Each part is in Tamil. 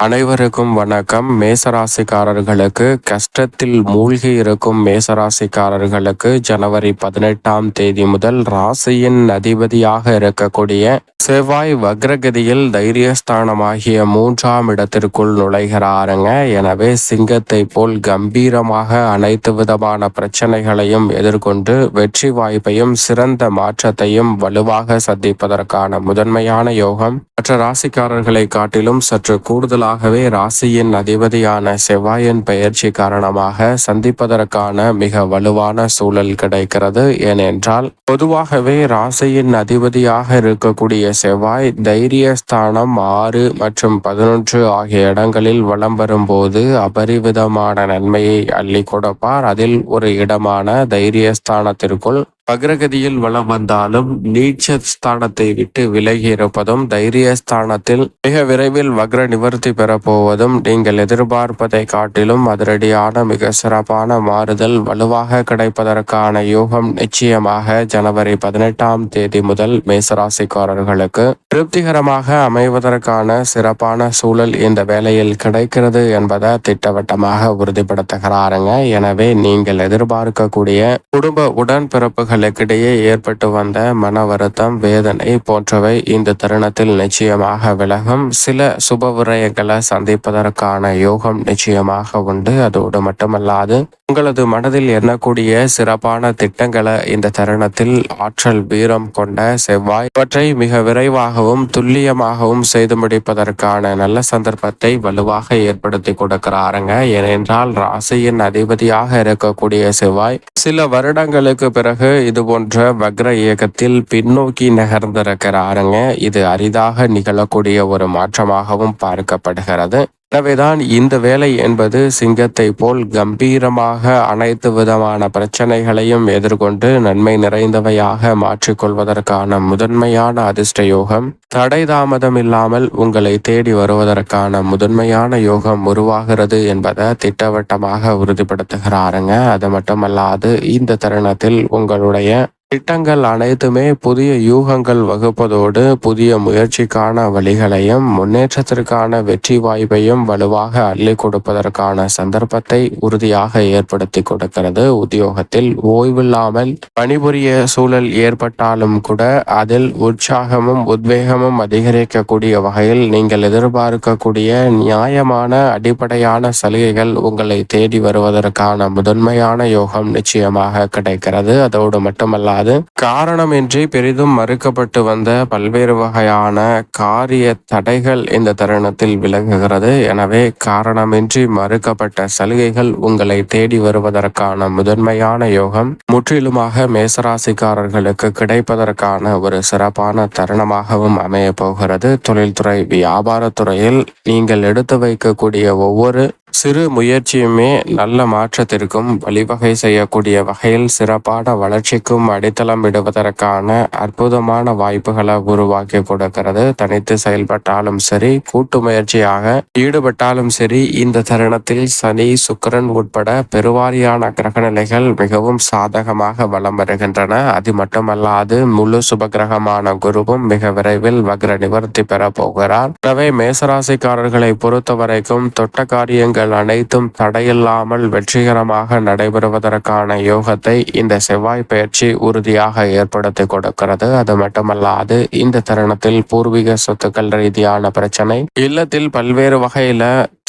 அனைவருக்கும் வணக்கம். மேசராசிக்காரர்களுக்கு கஷ்டத்தில் மூழ்கி இருக்கும் மேசராசிக்காரர்களுக்கு ஜனவரி 18ஆம் தேதி முதல் ராசியின் அதிபதியாக இருக்கக்கூடிய செவ்வாய் வக்ரகதியில் தைரியஸ்தானமாகிய 3ஆம் இடத்திற்குள் நுழைகிறாருங்க. எனவே சிங்கத்தை போல் கம்பீரமாக அனைத்து விதமான பிரச்சனைகளையும் எதிர்கொண்டு வெற்றி வாய்ப்பையும் சிறந்த மாற்றத்தையும் வலுவாக சந்திப்பதற்கான முதன்மையான யோகம் மற்ற ராசிக்காரர்களை காட்டிலும் சற்று கூடுதலாகவே ராசியின் அதிபதியான செவ்வாயின் பெயர்ச்சி காரணமாக சந்திப்பதற்கான மிக வலுவான சூழல் கிடைக்கிறது. ஏனென்றால் பொதுவாகவே ராசியின் அதிபதியாக இருக்கக்கூடிய செவ்வாய் தைரியஸ்தானம் 6 மற்றும் 11 ஆகிய இடங்களில் வலம் வரும்போது அபரிவிதமான நன்மையை அள்ளி கொடுப்பார். அதில் ஒரு இடமான தைரியஸ்தானத்திற்குள் வக்ரகதியில் வலம் வந்தாலும் நீச்ச ஸ்தானத்தை விட்டு விலகி இருப்பதும் தைரியஸ்தானத்தில் மிக விரைவில் வக்ர நிவர்த்தி பெறப்போவதும் நீங்கள் எதிர்பார்ப்பதை காட்டிலும் அதிரடியான மிக சிறப்பான மாறுதல் வலுவாக கிடைப்பதற்கான யோகம் நிச்சயமாக ஜனவரி 18ஆம் தேதி முதல் மேசராசிக்காரர்களுக்கு திருப்திகரமாக அமைவதற்கான சிறப்பான சூழல் இந்த வேளையில் கிடைக்கிறது என்பதை திட்டவட்டமாக உறுதிப்படுத்துகிறாருங்க. எனவே நீங்கள் எதிர்பார்க்கக்கூடிய குடும்ப உடன்பிறப்புகள் களுக்கிடையே ஏற்பட்டு வந்த மன வருத்தம், வேதனை போன்றவை இந்த தருணத்தில் நிச்சயமாக விலகும். சில சுப விரயங்களை சந்திப்பதற்கான யோகம் நிச்சயமாக உண்டு. அதோடு மட்டுமல்லாது உங்களது மனதில் எண்ணக்கூடிய சிறப்பான திட்டங்களை இந்த தருணத்தில் ஆற்றல் வீரம் கொண்ட செவ்வாய் அவற்றை மிக விரைவாகவும் துல்லியமாகவும் செய்து முடிப்பதற்கான நல்ல சந்தர்ப்பத்தை வலுவாக ஏற்படுத்தி கொடுக்கிறாருங்க. ஏனென்றால் ராசியின் அதிபதியாக இருக்கக்கூடிய செவ்வாய் சில வருடங்களுக்கு பிறகு இது போன்ற வக்ர இயக்கத்தில் பின்னோக்கி நகர்ந்திருக்கிறாருங்க. இது அரிதாக நிகழக்கூடிய ஒரு மாற்றமாகவும் பார்க்கப்படுகிறது. எனவேதான் இந்த வேலை என்பது சிங்கத்தை போல் கம்பீரமாக அனைத்து விதமான பிரச்சனைகளையும் எதிர்கொண்டு நன்மை நிறைந்தவையாக மாற்றிக்கொள்வதற்கான முதன்மையான அதிர்ஷ்ட யோகம், தடை தாமதம் இல்லாமல் உங்களை தேடி வருவதற்கான முதன்மையான யோகம் உருவாகிறது என்பதை திட்டவட்டமாக உறுதிப்படுத்துகிறாருங்க. அது மட்டுமல்லாது இந்த தருணத்தில் உங்களுடைய திட்டங்கள் அனைத்துமே புதிய யூகங்கள் வகுப்பதோடு புதிய முயற்சிக்கான வழிகளையும் முன்னேற்றத்திற்கான வெற்றி வாய்ப்பையும் வலுவாக அள்ளி கொடுப்பதற்கான சந்தர்ப்பத்தை உறுதியாக ஏற்படுத்தி கொடுக்கிறது. உத்தியோகத்தில் ஓய்வில்லாமல் பணிபுரிய சூழல் ஏற்பட்டாலும் கூட அதில் உற்சாகமும் உத்வேகமும் அதிகரிக்கக்கூடிய வகையில் நீங்கள் எதிர்பார்க்கக்கூடிய நியாயமான அடிப்படையான சலுகைகள் உங்களை தேடி வருவதற்கான முதன்மையான யோகம் நிச்சயமாக கிடைக்கிறது. அதோடு மட்டுமல்ல காரணமின்றி பெரிதும் மறுக்கப்பட்டு வந்த பல்வேறு வகையான காரிய தடைகள் இந்த தருணத்தில் விலகுகிறது. எனவே காரணமின்றி மறுக்கப்பட்ட சலுகைகள் உங்களை தேடி வருவதற்கான முதன்மையான யோகம் முற்றிலுமாக மேசராசிக்காரர்களுக்கு கிடைப்பதற்கான ஒரு சிறப்பான தருணமாகவும் அமைய போகிறது. தொழில்துறை வியாபாரத்துறையில் நீங்கள் எடுத்து வைக்கக்கூடிய ஒவ்வொரு சிறு முயற்சியுமே நல்ல மாற்றத்திற்கும் வழிவகை செய்யக்கூடிய வகையில் சிறப்பான வளர்ச்சிக்கும் அடித்தளம் இடுவதற்கான அற்புதமான வாய்ப்புகளை உருவாக்கி கொடுக்கிறது. தனித்து செயல்பட்டாலும் சரி, கூட்டு முயற்சியாக ஈடுபட்டாலும் சரி, இந்த தருணத்தில் சனி, சுக்கிரன் உட்பட பெருவாரியான கிரகநிலைகள் மிகவும் சாதகமாக வலம் வருகின்றன. அது மட்டுமல்லாது முழு சுபகிரகமான குருவும் மிக விரைவில் வக்ர நிவர்த்தி பெற போகிறார். எனவே மேசராசிக்காரர்களை பொறுத்தவரைக்கும் தொட்ட காரியங்கள் அனைத்தும் தடையில்லாமல் வெற்றிகரமாக நடைபெறுவதற்கான யோகத்தை இந்த செவ்வாய் பயிற்சி உறுதியாக ஏற்படுத்தி கொடுக்கிறது. அது மட்டுமல்லாது இந்த தருணத்தில் பூர்வீக சொத்துக்கள் ரீதியான பிரச்சனை, இல்லத்தில் பல்வேறு வகையில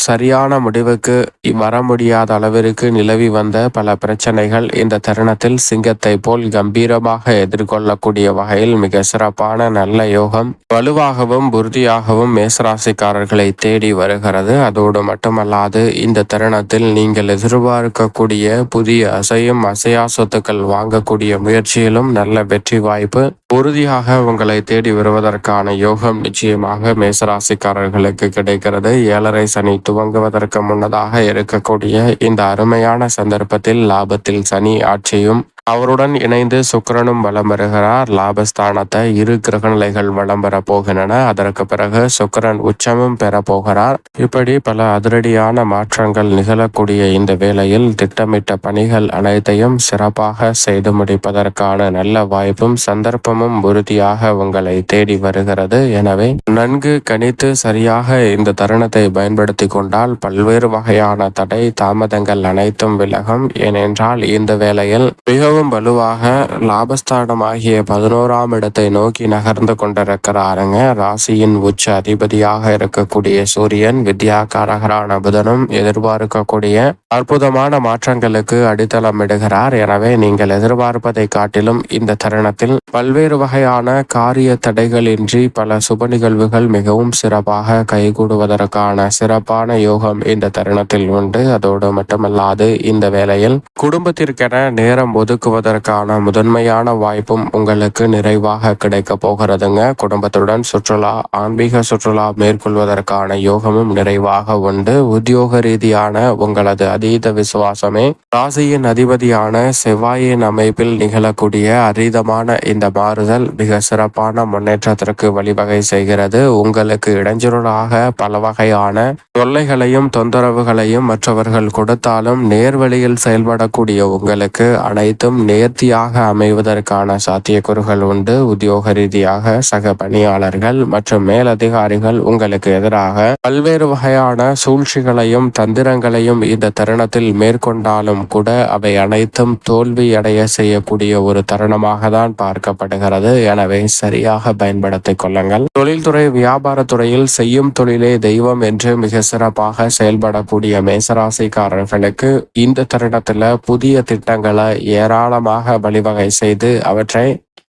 சரியான முடிவுக்கு வர முடியாத அளவிற்கு நிலவி வந்த பல பிரச்சனைகள் இந்த தருணத்தில் சிங்கத்தை போல் கம்பீரமாக எதிர்கொள்ளக்கூடிய வகையில் மிக சிறப்பான நல்ல யோகம் வலுவாகவும் உறுதியாகவும் மேசராசிக்காரர்களை தேடி வருகிறது. அதோடு மட்டுமல்லாது இந்த தருணத்தில் நீங்கள் எதிர்பார்க்கக்கூடிய புதிய அசையும் அசையா சொத்துக்கள் வாங்கக்கூடிய முயற்சியிலும் நல்ல வெற்றி வாய்ப்பு உறுதியாக உங்களை தேடி வருவதற்கான யோகம் நிச்சயமாக மேசராசிக்காரர்களுக்கு கிடைக்கிறது. 7.5 சனி துவங்குவதற்கு முன்னதாக இருக்கக்கூடிய இந்த அருமையான சந்தர்ப்பத்தில் லாபத்தில் சனி ஆட்சியும் அவருடன் இணைந்து சுக்கிரனும் வலம் வருகிறார். லாபஸ்தானத்தை இரு கிரகநிலைகள் வலம் பெற போகின்றன. அதற்கு பிறகு சுக்கிரன் உச்சமும் பெற போகிறார். இப்படி பல அதிரடியான மாற்றங்கள் நிகழக்கூடிய இந்த வேளையில் திட்டமிட்ட பணிகள் அனைத்தையும் சிறப்பாக செய்து முடிப்பதற்கான நல்ல வாய்ப்பும் சந்தர்ப்பமும் உறுதியாக உங்களை தேடி வருகிறது. எனவே நன்கு கணித்து சரியாக இந்த தருணத்தை பயன்படுத்தி கொண்டால் பல்வேறு வகையான தடை தாமதங்கள் அனைத்தும் விலகும். ஏனென்றால் இந்த வேளையில் மிகவும் வலுவாக லாபஸ்தானமாகிய 11ஆம் இடத்தை நோக்கி நகர்ந்து கொண்டிருக்கிறாருங்க. ராசியின் உச்ச அதிபதியாக இருக்கக்கூடிய சூரியன் வித்யாகாரகரான புதனும் எதிர்பார்க்கக்கூடிய அற்புதமான மாற்றங்களுக்கு அடித்தளமிடுகிறார். எனவே நீங்கள் எதிர்பார்ப்பதை காட்டிலும் இந்த தருணத்தில் பல்வேறு வகையான காரிய தடைகளின்றி பல சுப நிகழ்வுகள் மிகவும் சிறப்பாக கைகூடுவதற்கான சிறப்பான யோகம் இந்த தருணத்தில் உண்டு. அதோடு மட்டுமல்லாது இந்த வேளையில் குடும்பத்திற்கென நேரம் ஒதுக்குவதற்கான முதன்மையான வாய்ப்பும் உங்களுக்கு நிறைவாக கிடைக்க போகிறதுங்க. குடும்பத்துடன் சுற்றுலா, ஆன்மீக சுற்றுலா மேற்கொள்வதற்கான யோகமும் நிறைவாக உண்டு. உத்தியோக ரீதியான உங்களது அதீத விசுவாசமே ராசியின் அதிபதியான செவ்வாயின் அமைப்பில் நிகழக்கூடிய அரிதமான இந்த மாறுதல் மிக சிறப்பான முன்னேற்றத்திற்கு வழிவகை செய்கிறது. உங்களுக்கு இடைஞ்சலாக பல வகையான தொல்லைகளையும் தொந்தரவுகளையும் மற்றவர்கள் கொடுத்தாலும் நேர்வழியில் செயல்படக்கூடிய உங்களுக்கு அனைத்தும் நேர்த்தியாக அமைவதற்கான சாத்தியக்கூறுகள் உண்டு. உத்தியோக ரீதியாக சக பணியாளர்கள் மற்றும் மேலதிகாரிகள் உங்களுக்கு எதிராக பல்வேறு வகையான சூழ்ச்சிகளையும் தந்திரங்களையும் இந்த தருணத்தில் மேற்கொண்டாலும் கூட அவை அனைத்தும் தோல்வி அடைய செய்யக்கூடிய ஒரு தருணமாக தான் பார்க்கப்படுகிறது. எனவே சரியாக பயன்படுத்திக் கொள்ளுங்கள். தொழில்துறை வியாபாரத்துறையில் செய்யும் தொழிலே தெய்வம் என்று மிக சிறப்பாக செயல்படக்கூடிய மேசராசிக்காரர்களுக்கு இந்த தருணத்துல புதிய திட்டங்களை ஏராளமாக வழிவகை செய்து அவற்றை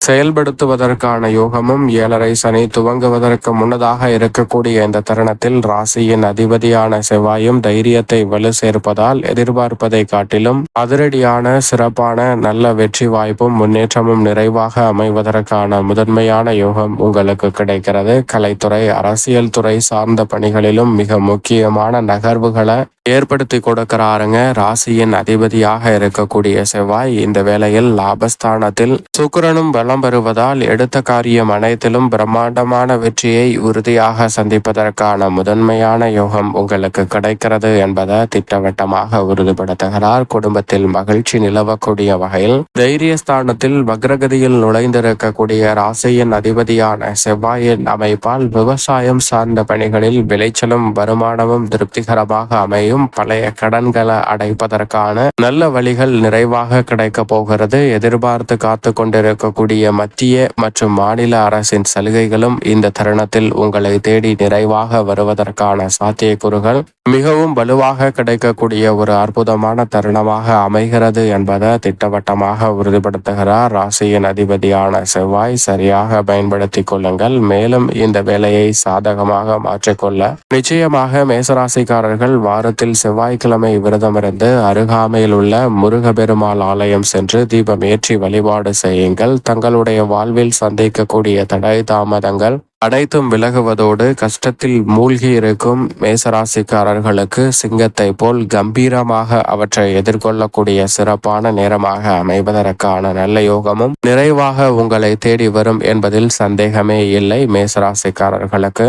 செயல்படுத்துவதற்கான யோகமும் 7.5 சனி துவங்குவதற்கு முன்னதாக இருக்கக்கூடிய இந்த தருணத்தில் ராசியின் அதிபதியான செவ்வாயும் தைரியத்தை வலு சேர்ப்பதால் எதிர்பார்ப்பதை காட்டிலும் அதிரடியான சிறப்பான நல்ல வெற்றி வாய்ப்பும் முன்னேற்றமும் நிறைவாக அமைவதற்கான முதன்மையான யோகம் உங்களுக்கு கிடைக்கிறது. கலைத்துறை, அரசியல் துறை சார்ந்த பணிகளிலும் மிக முக்கியமான நகர்வுகளை ஏற்படுத்தி கொடுக்கிறாருங்க. ராசியின் அதிபதியாக இருக்கக்கூடிய செவ்வாய் இந்த வேளையில் லாபஸ்தானத்தில் சுக்கிரனும் பலம் பெறுவதால் எடுத்த காரியம் அனைத்திலும் பிரம்மாண்டமான வெற்றியை உறுதியாக சந்திப்பதற்கான முதன்மையான யோகம் உங்களுக்கு கிடைக்கிறது என்பதை திட்டவட்டமாக உறுதிப்படுத்துகிறார். குடும்பத்தில் மகிழ்ச்சி நிலவக்கூடிய வகையில் தைரியஸ்தானத்தில் வக்ரகதியில் நுழைந்திருக்கக்கூடிய ராசியின் அதிபதியான செவ்வாயின் அமைப்பால் விவசாயம் சார்ந்த பணிகளில் விளைச்சலும் வருமானமும் திருப்திகரமாக அமையும். பழைய கடன்களை அடைப்பதற்கான நல்ல வழிகள் நிறைவாக கிடைக்க போகிறது. எதிர்பார்த்து காத்து கொண்டிருக்கக்கூடிய மத்திய மற்றும் மாநில அரசின் சலுகைகளும் இந்த தருணத்தில் உங்களை தேடி நிறைவாக வருவதற்கான சாத்தியக்கூறுகள் மிகவும் வலுவாக கிடைக்கக்கூடிய ஒரு அற்புதமான தருணமாக அமைகிறது என்பதை திட்டவட்டமாக உறுதிப்படுத்துகிறார் ராசியின் அதிபதியான செவ்வாய். சரியாக பயன்படுத்தி கொள்ளுங்கள். மேலும் இந்த வேலையை சாதகமாக மாற்றிக்கொள்ள நிச்சயமாக மேசராசிக்காரர்கள் வாரத்தில் செவ்வாய்க்கிழமை விரதமிருந்து அருகாமையில் உள்ள முருகபெருமாள் ஆலயம் சென்று தீபம் ஏற்றி வழிபாடு செய்யுங்கள். தங்களுடைய வாழ்வில் சந்திக்கக்கூடிய தடை தாமதங்கள் அனைத்தும் விலகுவதோடு கஷ்டத்தில் மூழ்கி இருக்கும் மேசராசிக்காரர்களுக்கு சிங்கத்தை போல் கம்பீரமாக அவற்றை எதிர்கொள்ளக்கூடிய சிறப்பான நேரமாக அமைவதற்கான நல்ல யோகமும் நிறைவாக உங்களை தேடி வரும் என்பதில் சந்தேகமே இல்லை. மேசராசிக்காரர்களுக்கு